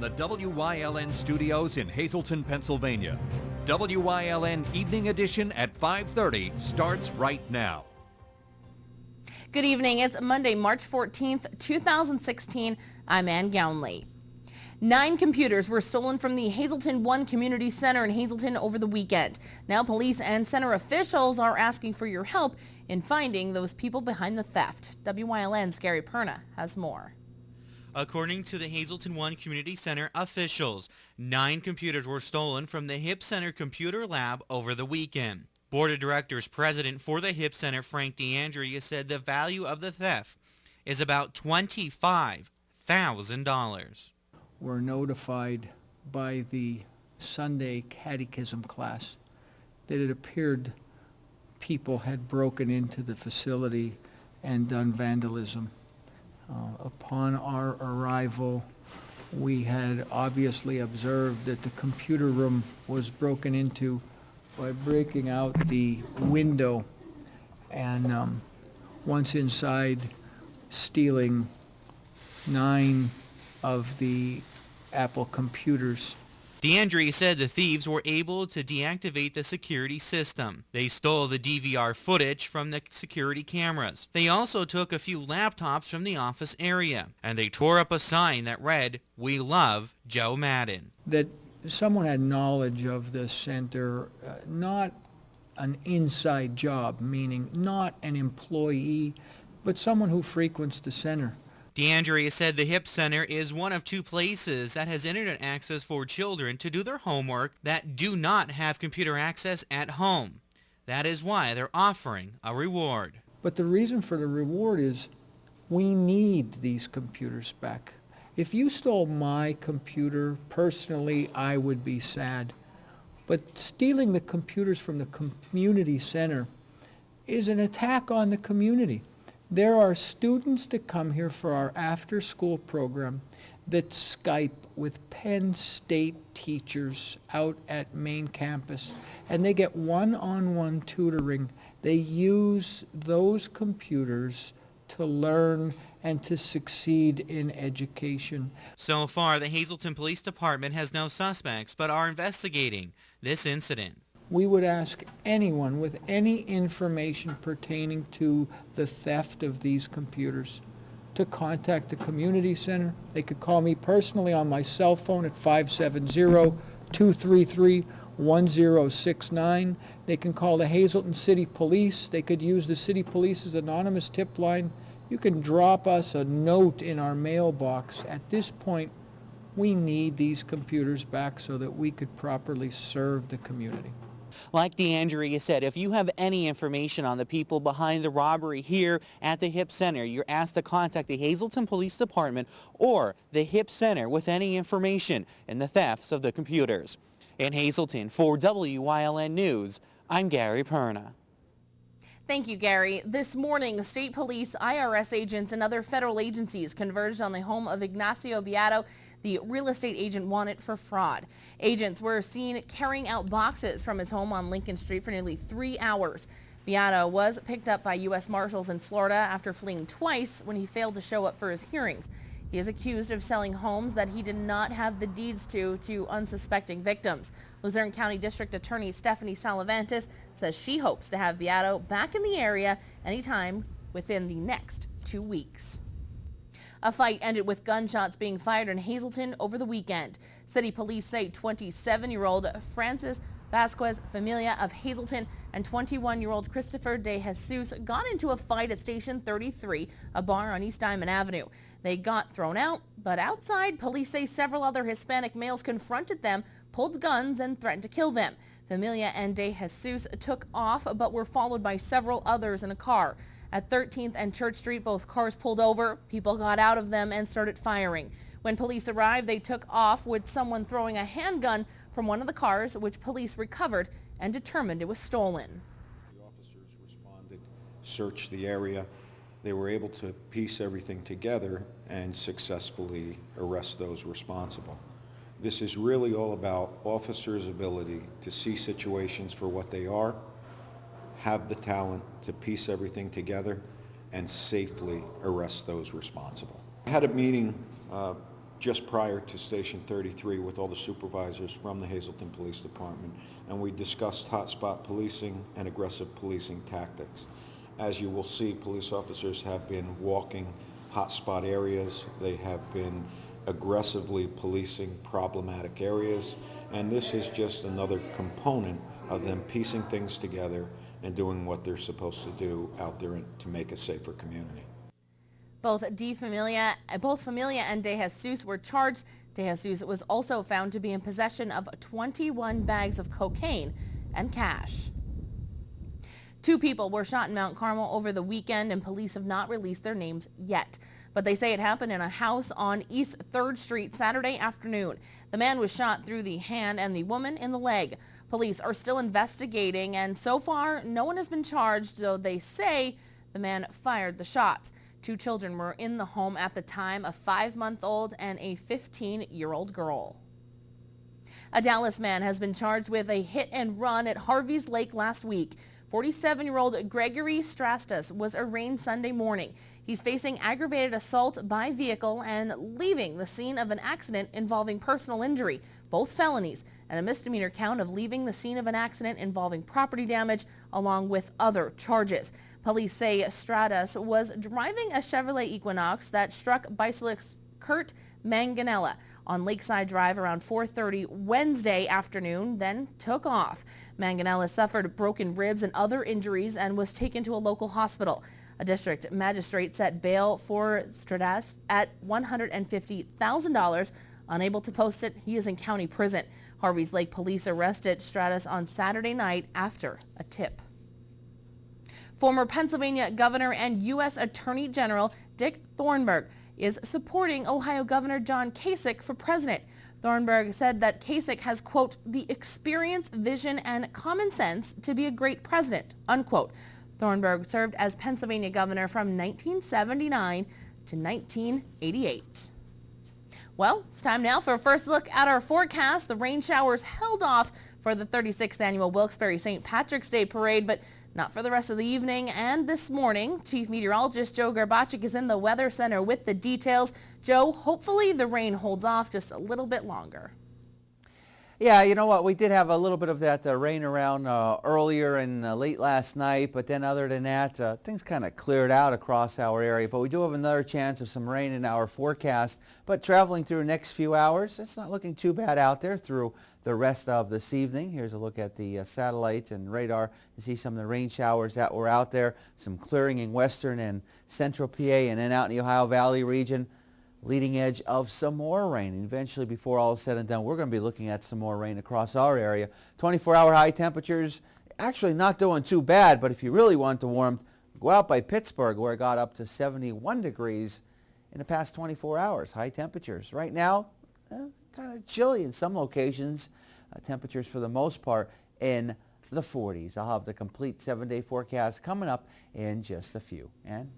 the WYLN studios in Hazleton, Pennsylvania. WYLN Evening Edition at 5:30 starts right now. Good evening. It's Monday, March 14th, 2016. I'm Ann Gownley. 9 computers were stolen from the Hazleton 1 Community Center in Hazleton over the weekend. Now police and center officials are asking for your help in finding those people behind the theft. WYLN's Gary Perna has more. According to the Hazleton 1 Community Center officials, 9 computers were stolen from the Hip Center Computer Lab over the weekend. Board of Directors President for the Hip Center, Frank DeAndrea, said the value of the theft is about $25,000. Were notified by the Sunday catechism class that it appeared people had broken into the facility and done vandalism. Upon our arrival, we had obviously observed that the computer room was broken into by breaking out the window and once inside, stealing 9 of the Apple computers. DeAndrea said the thieves were able to deactivate the security system. They stole the DVR footage from the security cameras. They also took a few laptops from the office area, and they tore up a sign that read, "We love Joe Madden." That someone had knowledge of the center, not an inside job, meaning not an employee, but someone who frequents the center. DeAndrea said the Hip Center is one of 2 places that has internet access for children to do their homework that do not have computer access at home. That is why they're offering a reward. But the reason for the reward is we need these computers back. If you stole my computer, personally, I would be sad. But stealing the computers from the community center is an attack on the community. There are students that come here for our after-school program that Skype with Penn State teachers out at main campus, and they get one-on-one tutoring. They use those computers to learn and to succeed in education. So far, the Hazleton Police Department has no suspects, but are investigating this incident. We would ask anyone with any information pertaining to the theft of these computers to contact the community center. They could call me personally on my cell phone at 570-233-1069. They can call the Hazleton City Police. They could use the City Police's anonymous tip line. You can drop us a note in our mailbox. At this point, we need these computers back so that we could properly serve the community. Like DeAndrea said, if you have any information on the people behind the robbery here at the Hip Center, you're asked to contact the Hazleton Police Department or the Hip Center with any information in the thefts of the computers. In Hazleton, for WYLN News, I'm Gary Perna. Thank you, Gary. This morning, state police, IRS agents, and other federal agencies converged on the home of Ignacio Beato, the real estate agent wanted for fraud. Agents were seen carrying out boxes from his home on Lincoln Street for nearly 3 hours. Beato was picked up by U.S. Marshals in Florida after fleeing twice when he failed to show up for his hearings. He is accused of selling homes that he did not have the deeds to unsuspecting victims. Luzerne County District Attorney Stephanie Salavantis says she hopes to have Beato back in the area anytime within the next 2 weeks. A fight ended with gunshots being fired in Hazleton over the weekend. City police say 27-year-old Francis Vasquez Familia of Hazleton and 21-year-old Christopher De Jesus got into a fight at Station 33, a bar on East Diamond Avenue. They got thrown out, but outside, police say several other Hispanic males confronted them, pulled guns, and threatened to kill them. Familia and De Jesus took off, but were followed by several others in a car. At 13th and Church Street, both cars pulled over. People got out of them and started firing. When police arrived, they took off with someone throwing a handgun from one of the cars, which police recovered and determined it was stolen. The officers responded, searched the area. They were able to piece everything together and successfully arrest those responsible. This is really all about officers' ability to see situations for what they are, have the talent to piece everything together, and safely arrest those responsible. I had a meeting just prior to Station 33 with all the supervisors from the Hazleton Police Department, and we discussed hotspot policing and aggressive policing tactics. As you will see, police officers have been walking hotspot areas. They have been aggressively policing problematic areas, and this is just another component of them piecing things together and doing what they're supposed to do out there to make a safer community. Both Familia and De Jesus were charged. De Jesus was also found to be in possession of 21 bags of cocaine and cash. 2 people were shot in Mount Carmel over the weekend, and police have not released their names yet. But they say it happened in a house on East 3rd Street Saturday afternoon. The man was shot through the hand and the woman in the leg. Police are still investigating, and so far no one has been charged, though they say the man fired the shots. 2 children were in the home at the time, a 5-month-old and a 15-year-old girl. A Dallas man has been charged with a hit and run at Harvey's Lake last week. 47-year-old Gregory Strastus was arraigned Sunday morning. He's facing aggravated assault by vehicle and leaving the scene of an accident involving personal injury, both felonies, and a misdemeanor count of leaving the scene of an accident involving property damage, along with other charges. Police say Stratus was driving a Chevrolet Equinox that struck bicyclist Kurt Manganella on Lakeside Drive around 4:30 Wednesday afternoon, then took off. Manganella suffered broken ribs and other injuries and was taken to a local hospital. A district magistrate set bail for Stratus at $150,000. Unable to post it, he is in county prison. Harvey's Lake police arrested Stratus on Saturday night after a tip. Former Pennsylvania Governor and U.S. Attorney General Dick Thornburgh is supporting Ohio Governor John Kasich for president. Thornburgh said that Kasich has, quote, the experience, vision, and common sense to be a great president, unquote. Thornburgh served as Pennsylvania governor from 1979 to 1988. Well, it's time now for a first look at our forecast. The rain showers held off for the 36th annual Wilkes-Barre St. Patrick's Day Parade, but not for the rest of the evening and this morning. Chief Meteorologist Joe Garbacik is in the Weather Center with the details. Joe, hopefully the rain holds off just a little bit longer. Yeah, you know what, we did have a little bit of that rain around earlier and late last night, but then other than that, things kind of cleared out across our area. But we do have another chance of some rain in our forecast. But traveling through the next few hours, it's not looking too bad out there through the rest of this evening. Here's a look at the satellites and radar to see some of the rain showers that were out there. Some clearing in western and central PA, and then out in the Ohio Valley region. Leading edge of some more rain. And eventually, before all is said and done, we're going to be looking at some more rain across our area. 24-hour high temperatures actually not doing too bad, but if you really want the warmth, go out by Pittsburgh, where it got up to 71 degrees in the past 24 hours. High temperatures. Right now, kind of chilly in some locations. Temperatures for the most part in the 40s. I'll have the complete 7-day forecast coming up in just a few. And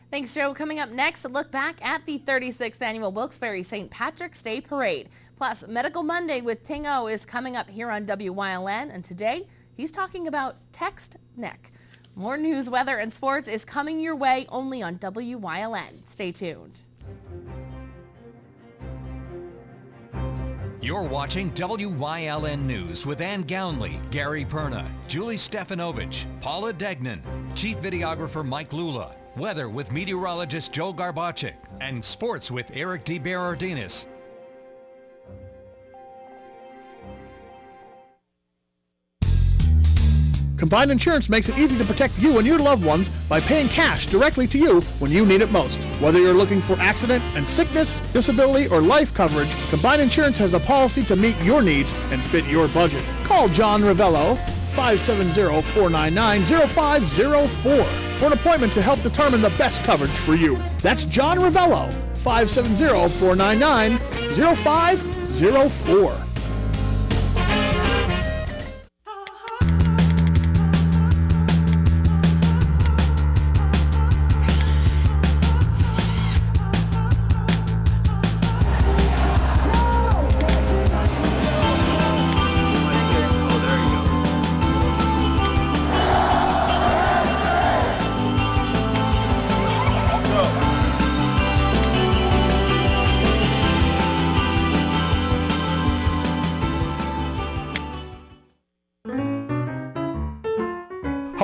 thanks, Joe. Coming up next, a look back at the 36th annual Wilkes-Barre St. Patrick's Day Parade. Plus, Medical Monday with Ting O is coming up here on WYLN, and today he's talking about text neck. More news, weather, and sports is coming your way only on WYLN. Stay tuned. You're watching WYLN News with Ann Gownley, Gary Perna, Julie Stefanovich, Paula Degnan, Chief Videographer Mike Lula, weather with meteorologist Joe Garbacik, and sports with Eric DeBerardinis. Combined Insurance makes it easy to protect you and your loved ones by paying cash directly to you when you need it most. Whether you're looking for accident and sickness, disability, or life coverage, Combined Insurance has a policy to meet your needs and fit your budget. Call John Ravello, 570-499-0504 for an appointment to help determine the best coverage for you. That's John Ravello, 570-499-0504.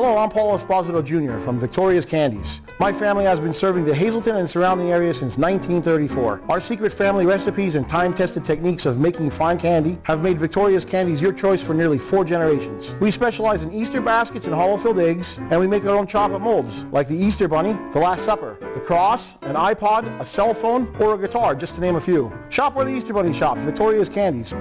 Hello, I'm Paul Esposito Jr. from Victoria's Candies. My family has been serving the Hazleton and surrounding area since 1934. Our secret family recipes and time-tested techniques of making fine candy have made Victoria's Candies your choice for nearly 4 generations. We specialize in Easter baskets and hollow-filled eggs, and we make our own chocolate molds, like the Easter Bunny, the Last Supper, the Cross, an iPod, a cell phone, or a guitar, just to name a few. Shop where the Easter Bunny shops, Victoria's Candies.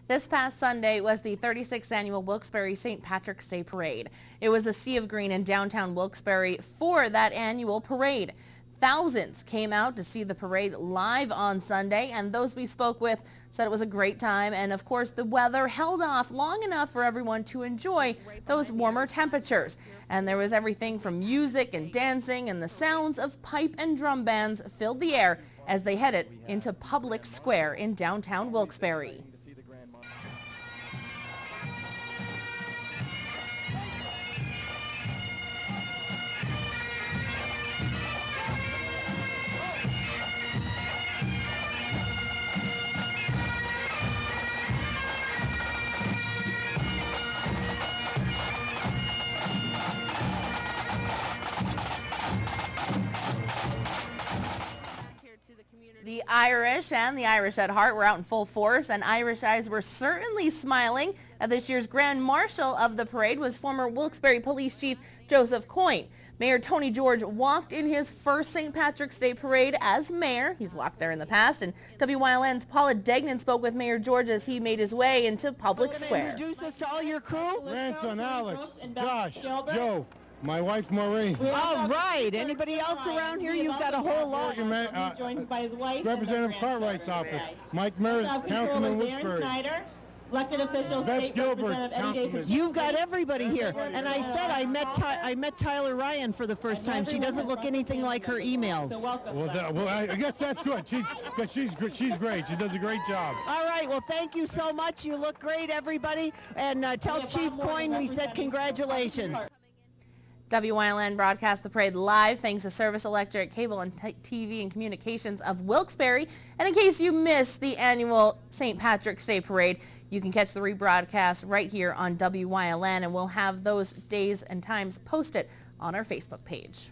This past Sunday was the 36th annual Wilkes-Barre St. Patrick's Day Parade. It was a sea of green in downtown Wilkes-Barre for that annual parade. Thousands came out to see the parade live on Sunday, and those we spoke with said it was a great time, and of course the weather held off long enough for everyone to enjoy those warmer temperatures. And there was everything from music and dancing, and the sounds of pipe and drum bands filled the air as they headed into Public Square in downtown Wilkes-Barre. The Irish and the Irish at heart were out in full force, and Irish eyes were certainly smiling. This year's Grand Marshal of the parade was former Wilkes-Barre Police Chief Joseph Coyne. Mayor Tony George walked in his first St. Patrick's Day parade as mayor. He's walked there in the past, and WYLN's Paula Degnan spoke with Mayor George as he made his way into Public Square. Introduce us to all your crew. Grandson Alex, Josh, Joe, my wife Maureen. All right. Anybody else around here? You've got a whole lot. Joined by his wife, Representative Cartwright's office. Mike Merritt, Councilman Wilkes-Barre. Elected officials, State Representative Eddie Davis. You've got everybody here. And I said I met Tyler Ryan for the first time. She doesn't look anything like her emails. So welcome. Well, I guess that's good. She's great. She does a great job. All right. Well, thank you so much. You look great, everybody. And tell Chief Coyne we said congratulations. WYLN broadcast the parade live thanks to Service Electric, Cable and TV and Communications of Wilkes-Barre. And in case you missed the annual St. Patrick's Day Parade, you can catch the rebroadcast right here on WYLN, and we'll have those days and times posted on our Facebook page.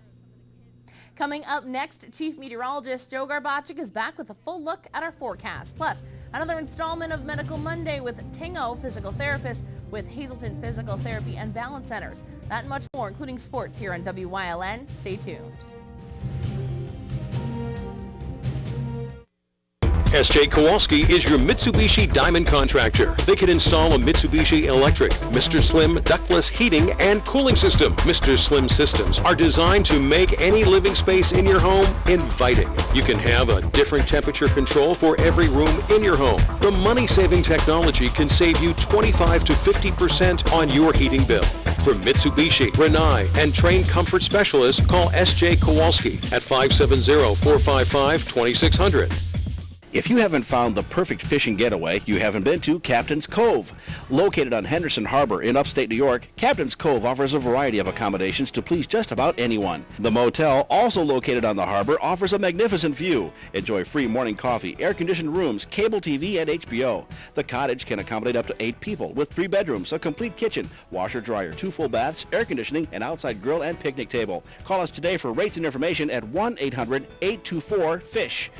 Coming up next, Chief Meteorologist Joe Garbaczyk is back with a full look at our forecast. Plus, another installment of Medical Monday with Tingo, physical therapist with Hazleton Physical Therapy and Balance Centers. That and much more, including sports here on WYLN. Stay tuned. S.J. Kowalski is your Mitsubishi Diamond contractor. They can install a Mitsubishi electric, Mr. Slim ductless heating and cooling system. Mr. Slim systems are designed to make any living space in your home inviting. You can have a different temperature control for every room in your home. The money-saving technology can save you 25 to 50% on your heating bill. For Mitsubishi, Rinnai, and trained comfort specialists, call S.J. Kowalski at 570-455-2600. If you haven't found the perfect fishing getaway, you haven't been to Captain's Cove. Located on Henderson Harbor in upstate New York, Captain's Cove offers a variety of accommodations to please just about anyone. The motel, also located on the harbor, offers a magnificent view. Enjoy free morning coffee, air-conditioned rooms, cable TV, and HBO. The cottage can accommodate up to 8 people with 3 bedrooms, a complete kitchen, washer, dryer, 2 full baths, air conditioning, and outside grill and picnic table. Call us today for rates and information at 1-800-824-FISH.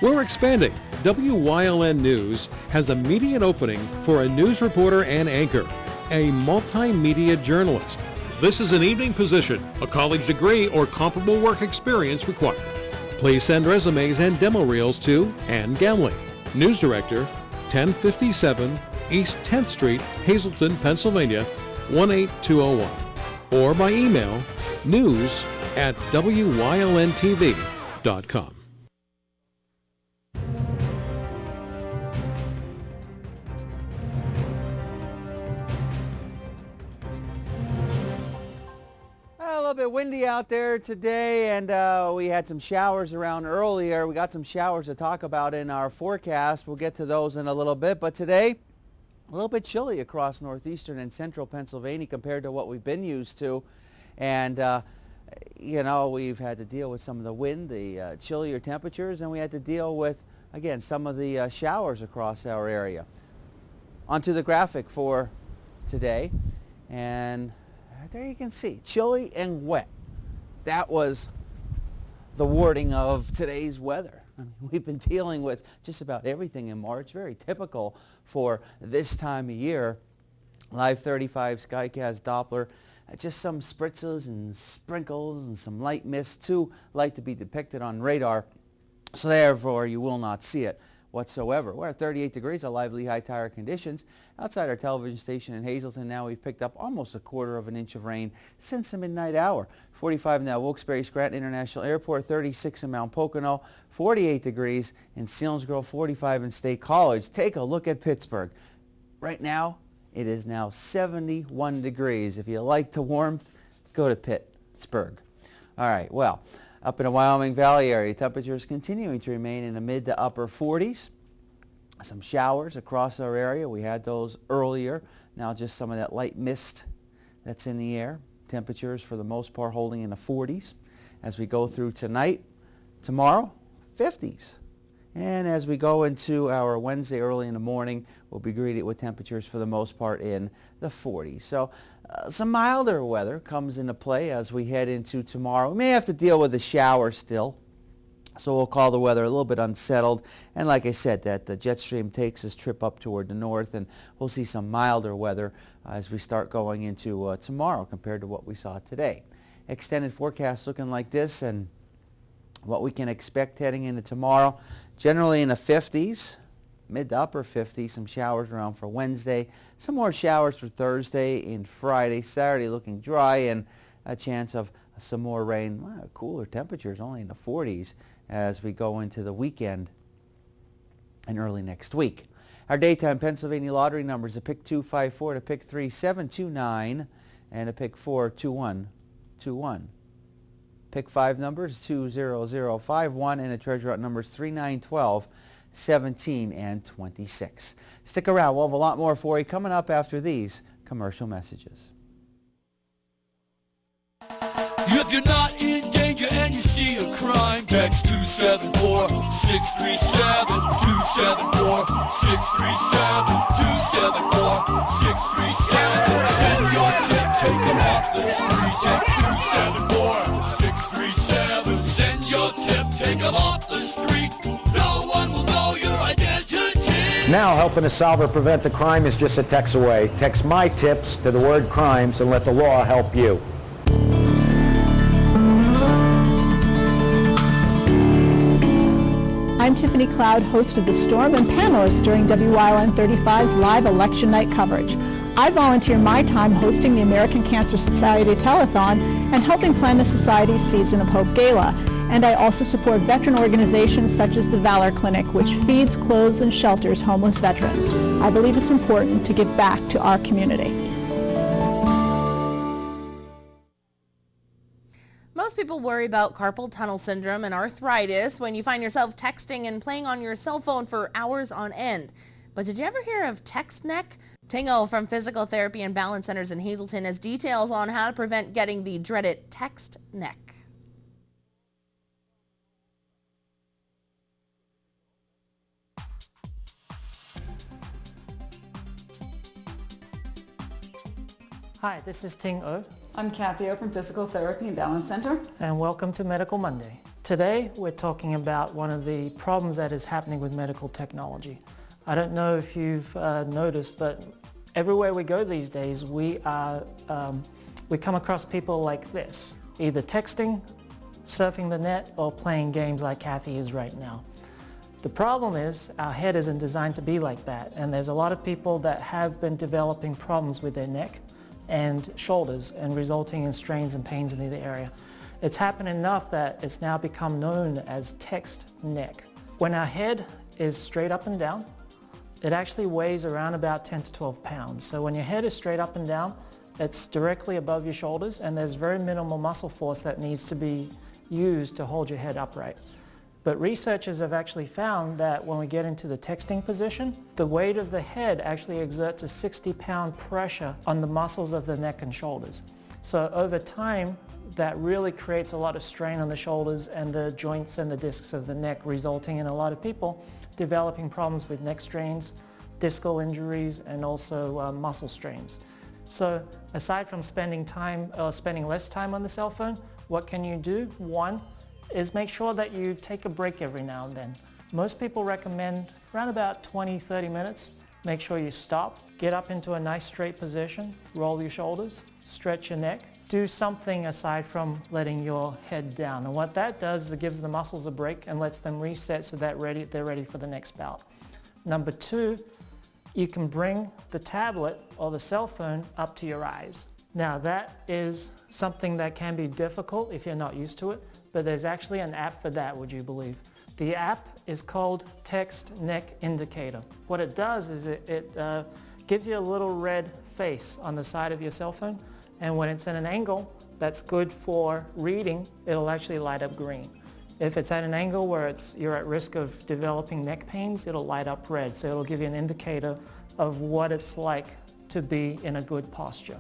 We're expanding. WYLN News has a immediate opening for a news reporter and anchor, a multimedia journalist. This is an evening position, a college degree or comparable work experience required. Please send resumes and demo reels to Ann Gamley, News Director, 1057 East 10th Street, Hazleton, Pennsylvania, 18201, or by email news@wylntv.com. A little bit windy out there today, and we had some showers around earlier. We got some showers to talk about in our forecast. We'll get to those in a little bit, but today a little bit chilly across northeastern and central Pennsylvania compared to what we've been used to. And you know, we've had to deal with some of the wind, the chillier temperatures, and we had to deal with, again, some of the showers across our area. onto the graphic for today, and there you can see, chilly and wet. That was the wording of today's weather. I mean, we've been dealing with just about everything in March, very typical for this time of year. Live 35 Skycast Doppler, just some spritzes and sprinkles and some light mist, too light to be depicted on radar, so therefore you will not see it whatsoever. We're at 38 degrees, of lively high tire conditions. Outside our television station in Hazleton now, we've picked up almost 1/4 inch of rain since the midnight hour. 45 now, Wilkes-Barre Scranton International Airport, 36 in Mount Pocono, 48 degrees in Selinsgrove, 45 in State College. Take a look at Pittsburgh. Right now, it is now 71 degrees. If you like the warmth, go to Pittsburgh. All right, well, up in the Wyoming Valley area, temperatures continuing to remain in the mid to upper 40s. Some showers across our area. We had those earlier. Now just some of that light mist that's in the air. Temperatures for the most part holding in the 40s. As we go through tonight, tomorrow, 50s. And as we go into our Wednesday early in the morning, we'll be greeted with temperatures for the most part in the 40s. So some milder weather comes into play as we head into tomorrow. We may have to deal with the shower still, so we'll call the weather a little bit unsettled. And like I said, that the jet stream takes his trip up toward the north, and we'll see some milder weather as we start going into tomorrow compared to what we saw today. Extended forecast looking like this, and what we can expect heading into tomorrow, generally in the 50s, mid to upper 50s, some showers around for Wednesday, some more showers for Thursday and Friday. Saturday looking dry, and a chance of some more rain. Well, cooler temperatures only in the 40s as we go into the weekend and early next week. Our daytime Pennsylvania lottery numbers: a pick 254, to pick 3 729, and a pick 4 2121. Pick 5 numbers 20051, and the treasure out numbers 3912, 17, and 26. Stick around. We'll have a lot more for you coming up after these commercial messages. If you're not in danger and you see a crime, text 274-637, 274-637, 274-637. Send your tip, take them off the street. Text 274-637. Send your tip, take them off the street. No one will know your identity. Now helping a solve or prevent the crime is just a text away. Text my tips to the word crimes and let the law help you. I'm Tiffany Cloud, host of The Storm and panelist during WYLN 35's live election night coverage. I volunteer my time hosting the American Cancer Society Telethon and helping plan the Society's Season of Hope Gala. And I also support veteran organizations such as the Valor Clinic, which feeds, clothes, and shelters homeless veterans. I believe it's important to give back to our community. Most people worry about carpal tunnel syndrome and arthritis when you find yourself texting and playing on your cell phone for hours on end. But did you ever hear of text neck? Tingo from Physical Therapy and Balance Centers in Hazleton has details on how to prevent getting the dreaded text neck. Hi, this is Ting O. I'm Kathy O from Physical Therapy and Balance Center. And welcome to Medical Monday. Today we're talking about one of the problems that is happening with medical technology. I don't know if you've noticed, but everywhere we go these days we come across people like this, either texting, surfing the net, or playing games like Kathy is right now. The problem is our head isn't designed to be like that, and there's a lot of people that have been developing problems with their neck and shoulders and resulting in strains and pains in the area. It's happened enough that it's now become known as text neck. When our head is straight up and down, it actually weighs around about 10 to 12 pounds. So when your head is straight up and down, it's directly above your shoulders, and there's very minimal muscle force that needs to be used to hold your head upright. But researchers have actually found that when we get into the texting position, the weight of the head actually exerts a 60-pound pressure on the muscles of the neck and shoulders. So over time, that really creates a lot of strain on the shoulders and the joints and the discs of the neck, resulting in a lot of people developing problems with neck strains, discal injuries and also muscle strains. So aside from spending less time on the cell phone, what can you do? One is make sure that you take a break every now and then. Most people recommend around about 20-30 minutes. Make sure you stop, get up into a nice straight position, roll your shoulders, stretch your neck. Do something aside from letting your head down. And what that does is it gives the muscles a break and lets them reset so that they're ready for the next bout. Number two, you can bring the tablet or the cell phone up to your eyes. Now that is something that can be difficult if you're not used to it, but there's actually an app for that, would you believe? The app is called Text Neck Indicator. What it does is it gives you a little red face on the side of your cell phone, and when it's at an angle that's good for reading, it'll actually light up green. If it's at an angle where you're at risk of developing neck pains, it'll light up red. So it'll give you an indicator of what it's like to be in a good posture.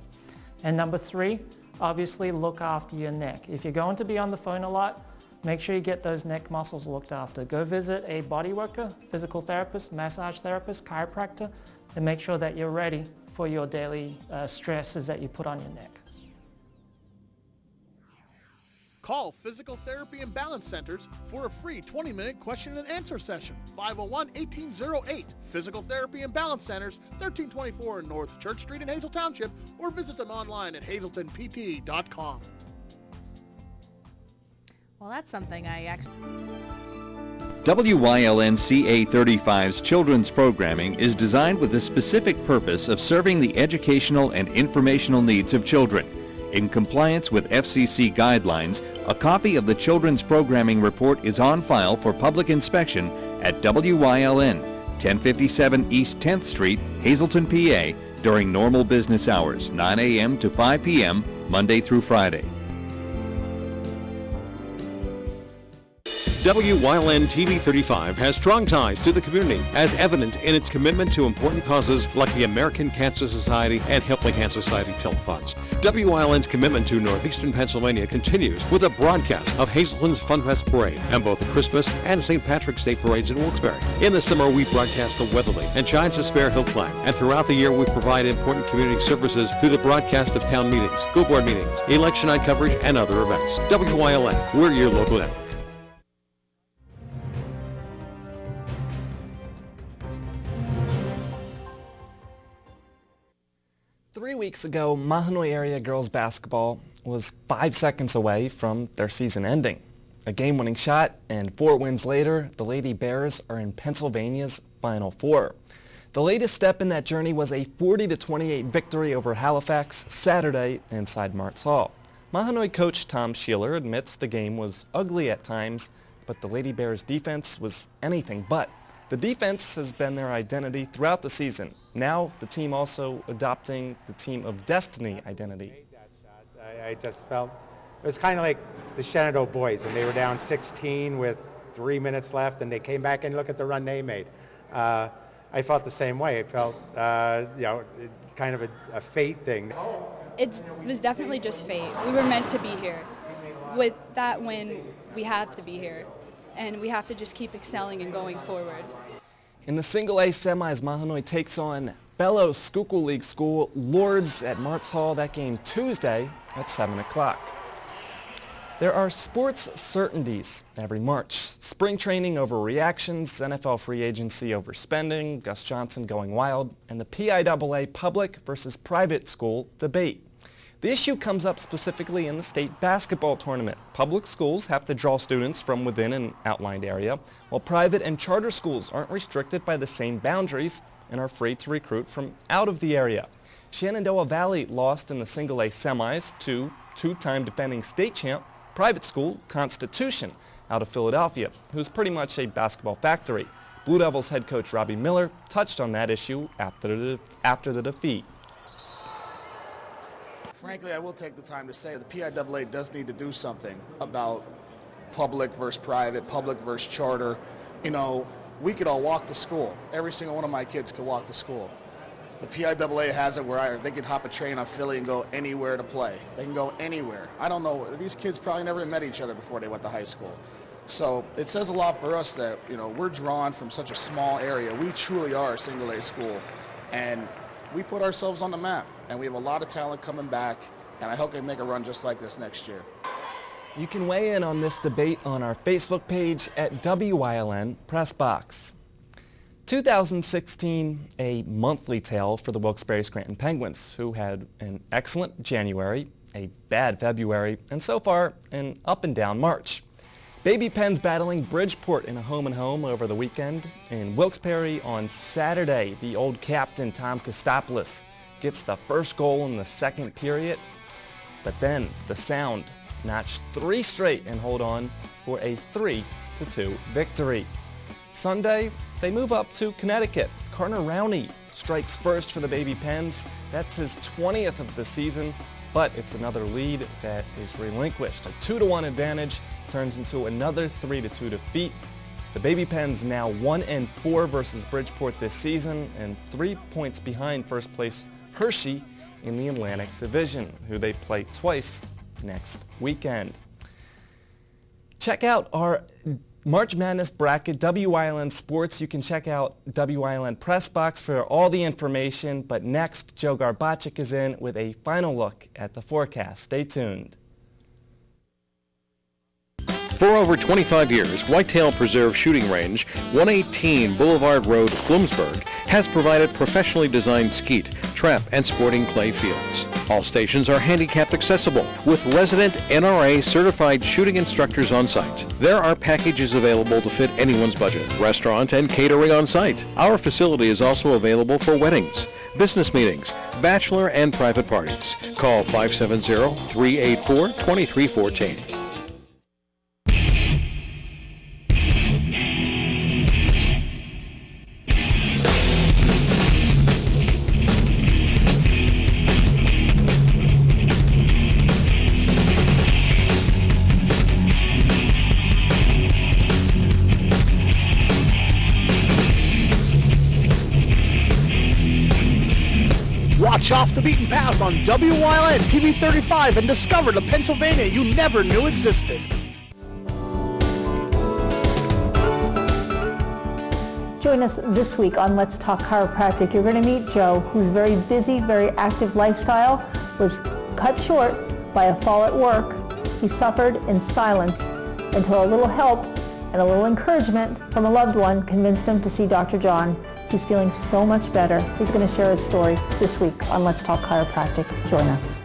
And number three, obviously look after your neck. If you're going to be on the phone a lot, make sure you get those neck muscles looked after. Go visit a body worker, physical therapist, massage therapist, chiropractor, and make sure that you're ready for your daily stresses that you put on your neck. Call Physical Therapy and Balance Centers for a free 20-minute question and answer session. 501-1808. Physical Therapy and Balance Centers, 1324 North Church Street in Hazel Township, or visit them online at hazeltonpt.com. Well, that's something I actually... WYLN CA35's children's programming is designed with the specific purpose of serving the educational and informational needs of children. In compliance with FCC guidelines, a copy of the Children's Programming Report is on file for public inspection at WYLN, 1057 East 10th Street, Hazleton, PA, during normal business hours, 9 a.m. to 5 p.m., Monday through Friday. WYLN TV 35 has strong ties to the community, as evident in its commitment to important causes like the American Cancer Society and Helping Hand Society telethons. WYLN's commitment to northeastern Pennsylvania continues with a broadcast of Hazleton's Funfest Parade and both the Christmas and St. Patrick's Day parades in Wilkes-Barre. In the summer, we broadcast the Weatherly and Giants of Spare Hill Climb, and throughout the year, we provide important community services through the broadcast of town meetings, school board meetings, election night coverage, and other events. WYLN, we're your local network. 3 weeks ago, Mahanoy area girls basketball was 5 seconds away from their season ending. A game-winning shot, and 4 wins later, the Lady Bears are in Pennsylvania's Final Four. The latest step in that journey was a 40-28 victory over Halifax Saturday inside Martz Hall. Mahanoy coach Tom Sheeler admits the game was ugly at times, but the Lady Bears defense was anything but. The defense has been their identity throughout the season. Now the team also adopting the Team of Destiny identity. I just felt it was kind of like the Shenandoah boys when they were down 16 with 3 minutes left and they came back and look at the run they made. I felt the same way. It felt, kind of a fate thing. It was definitely just fate. We were meant to be here. With that win, we have to be here. And we have to just keep excelling and going forward. In the Single A semis, Mahanoy takes on fellow Schuylkill League school Lords at Martz Hall. That game Tuesday at 7 o'clock. There are sports certainties every March. Spring training over reactions, NFL free agency over spending, Gus Johnson going wild, and the PIAA public versus private school debate. The issue comes up specifically in the state basketball tournament. Public schools have to draw students from within an outlined area, while private and charter schools aren't restricted by the same boundaries and are free to recruit from out of the area. Shenandoah Valley lost in the Single A semis to two-time defending state champ private school Constitution out of Philadelphia, who's pretty much a basketball factory. Blue Devils head coach Robbie Miller touched on that issue after the defeat. Frankly, I will take the time to say the PIAA does need to do something about public versus private, public versus charter. You know, we could all walk to school. Every single one of my kids could walk to school. The PIAA has it where they could hop a train on Philly and go anywhere to play. They can go anywhere. I don't know. These kids probably never met each other before they went to high school. So it says a lot for us that, we're drawn from such a small area. We truly are a single A school, and we put ourselves on the map, and we have a lot of talent coming back, and I hope they make a run just like this next year. You can weigh in on this debate on our Facebook page at WYLN Press Box. 2016, a monthly tale for the Wilkes-Barre Scranton Penguins, who had an excellent January, a bad February, and so far an up and down March. Baby Pens battling Bridgeport in a home-and-home over the weekend. In Wilkes-Barre on Saturday, the old captain Tom Kostopoulos gets the first goal in the second period, but then the Sound notched 3 straight and hold on for a 3-2 victory. Sunday, they move up to Connecticut. Carter Rowney strikes first for the Baby Pens. That's his 20th of the season, but it's another lead that is relinquished. A 2-1 advantage turns into another 3-2 defeat. The Baby Pens now 1-4 versus Bridgeport this season and 3 points behind first place Hershey in the Atlantic Division, who they play twice next weekend. Check out our March Madness bracket, WYLN Sports. You can check out WYLN Press Box for all the information, but next, Joe Garbacik is in with a final look at the forecast. Stay tuned. For over 25 years, Whitetail Preserve Shooting Range, 118 Boulevard Road, Wilkes-Barre, has provided professionally designed skeet, trap, and sporting clay fields. All stations are handicapped accessible with resident NRA certified shooting instructors on site. There are packages available to fit anyone's budget, restaurant and catering on site. Our facility is also available for weddings, business meetings, bachelor and private parties. Call 570-384-2314. Watch Off the Beaten Path on WYLN TV 35 and discover the Pennsylvania you never knew existed. Join us this week on Let's Talk Chiropractic. You're going to meet Joe, whose very busy, very active lifestyle was cut short by a fall at work. He suffered in silence until a little help and a little encouragement from a loved one convinced him to see Dr. John. He's feeling so much better. He's going to share his story this week on Let's Talk Chiropractic. Join us.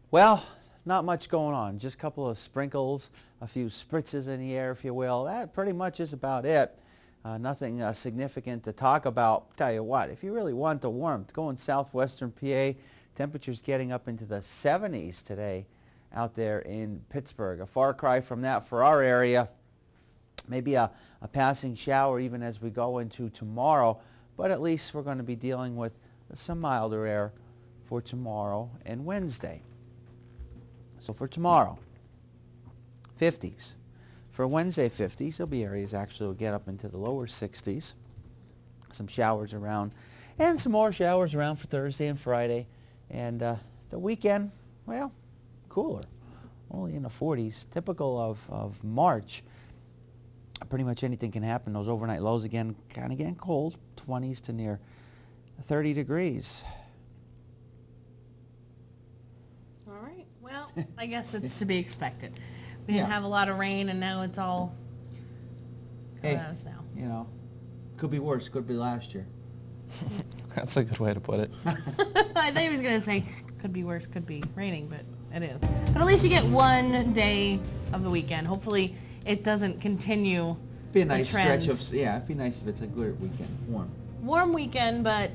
Well, not much going on. Just a couple of sprinkles, a few spritzes in the air, if you will. That pretty much is about it. Nothing significant to talk about. Tell you what, if you really want the warmth, go in southwestern PA. Temperatures getting up into the 70s today out there in Pittsburgh. A far cry from that for our area. Maybe a passing shower even as we go into tomorrow, but at least we're going to be dealing with some milder air for tomorrow and Wednesday. So for tomorrow, 50s. For Wednesday, 50s. There'll be areas actually will get up into the lower 60s. Some showers around and some more showers around for Thursday and Friday. And the weekend, well, cooler, only in the 40s, typical of March. Pretty much anything can happen. Those overnight lows again, kind of getting cold, 20s to near 30 degrees. All right. Well, I guess it's to be expected. We didn't have a lot of rain, and now it's all coming at us now. You know, could be worse. Could be last year. That's a good way to put it. I thought he was going to say, could be worse, could be raining, but it is. But at least you get one day of the weekend. Hopefully it doesn't continue Be a nice the trend. stretch of, yeah, it'd be nice if it's a good weekend, warm. Warm weekend, but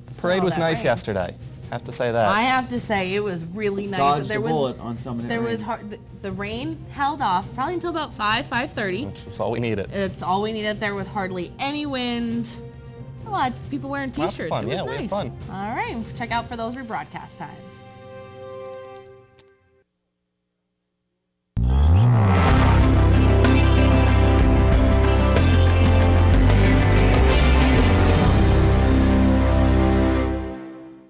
The parade was nice yesterday. I have to say that. I have to say it was really nice. Dodged there the was bullet on some of that there rain. was hard, the rain held off probably until about 5:30. Which was all we needed. It's all we needed. There was hardly any wind. A lot of people wearing Lots of t-shirts. fun. It was Yeah, nice. we had fun. All right, check out for those rebroadcast times.